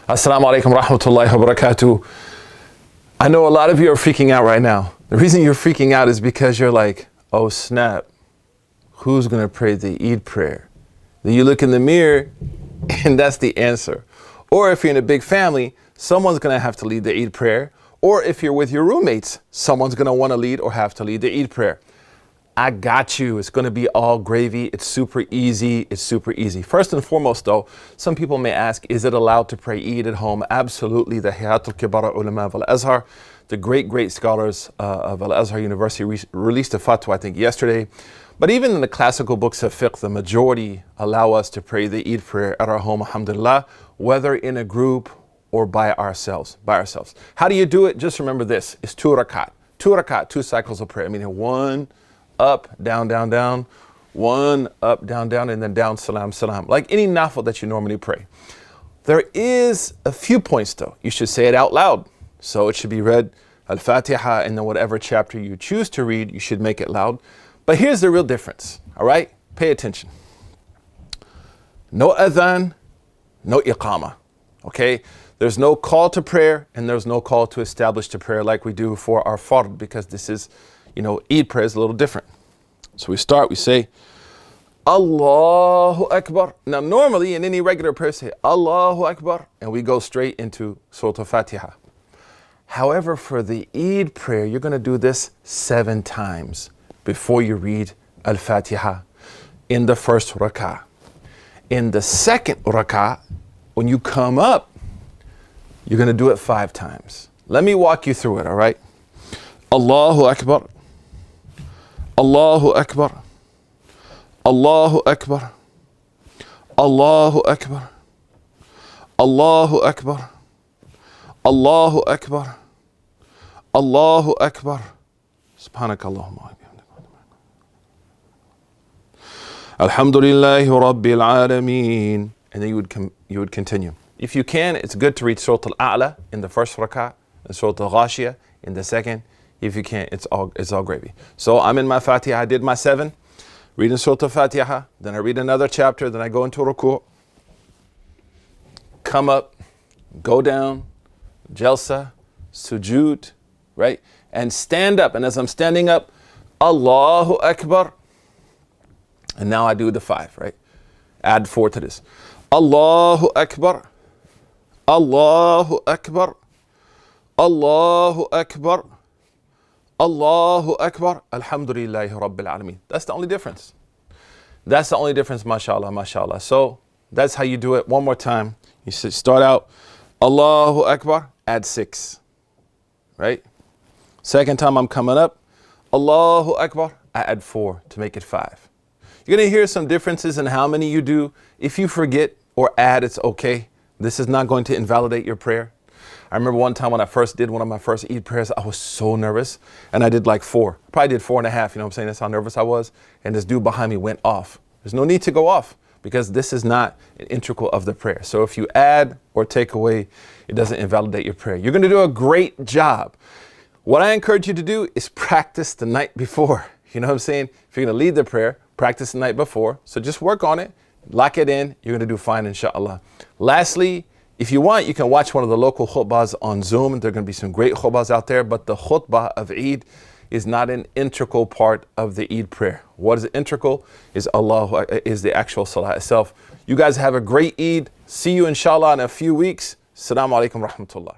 Assalamu alaikum rahmatullahi wa barakatuh. I know a lot of you are freaking out right now. The reason you're freaking out is because you're like, oh snap, who's going to pray the Eid prayer? Then you look in the mirror and that's the answer. Or if you're in a big family, someone's going to have to lead the Eid prayer. Or if you're with your roommates, someone's going to want to lead or have to lead the Eid prayer. I got you. It's going to be all gravy. It's super easy. It's super easy. First and foremost, though, some people may ask, is it allowed to pray Eid at home? Absolutely. The TAKBIRS ulama of Al-Azhar, the great scholars of Al-Azhar University released a fatwa, I think, yesterday. But even in the classical books of fiqh, the majority allow us to pray the Eid prayer at our home, alhamdulillah, whether in a group or by ourselves. How do you do it? Just remember this. It's 2 rakat. 2 rakat, 2 cycles of prayer. Meaning 1 up, down, down, down, 1 up, down, down, and then down, salam, salam. Like any NAFIL that you normally pray. There is a few points though. You should say it out loud. So it should be read Al-FATIHA, and then whatever chapter you choose to read, you should make it loud. But here's the real difference, all right? Pay attention. No adhan, no IQAMA, okay? There's no call to prayer and there's no call to establish to prayer like we do for our fard, because this is, Eid prayer is a little different. So we start, we say, Allahu Akbar. Now normally in any regular prayer, say Allahu Akbar, and we go straight into Surah Al-Fatiha. However, for the Eid prayer, you're going to do this 7 times before you read Al-Fatiha in the first rak'ah. In the second rak'ah, when you come up, you're going to do it 5 times. Let me walk you through it, all right? Allahu Akbar. Allahu Akbar. Allahu Akbar. Allahu Akbar. Allahu Akbar. Allahu Akbar. Allahu Akbar. Subhanakallahumma. Alhamdulillahi Rabbil Alameen. And then you would continue. If you can, it's good to read Surah Al-A'la in the first rak'ah and Surah Al-Ghashiyah in the second. If you can't, it's all gravy. So I'm in my Fatiha, I did my 7, reading Surah Al-Fatiha, then I read another chapter, then I go into ruku', come up, go down, jalsa, sujood, right? And stand up. And as I'm standing up, Allahu Akbar. And now I do the 5, right? Add 4 to this. Allahu Akbar. Allahu Akbar. Allahu Akbar. Allahu Akbar. Alhamdulillahi Rabbil Alameen. That's the only difference. That's the only difference, mashallah, mashallah. So that's how you do it. One more time. You start out, Allahu Akbar, add 6, right? Second time I'm coming up, Allahu Akbar, I add 4 to make it 5. You're going to hear some differences in how many you do. If you forget or add, it's okay. This is not going to invalidate your prayer. I remember one time when I first did one of my first Eid prayers, I was so nervous, and I did like 4. Probably did 4.5, you know what I'm saying? That's how nervous I was. And this dude behind me went off. There's no need to go off, because this is not an integral of the prayer. So if you add or take away, it doesn't invalidate your prayer. You're going to do a great job. What I encourage you to do is practice the night before. You know what I'm saying? If you're going to lead the prayer, practice the night before. So just work on it, lock it in. You're going to do fine, inshallah. Lastly, if you want, you can watch one of the local khutbahs on Zoom. There are going to be some great khutbahs out there, but the khutbah of Eid is not an integral part of the Eid prayer. What is integral is the actual salah itself. You guys have a great Eid. See you inshallah in a few weeks. Assalamu alaikum rahmatullah.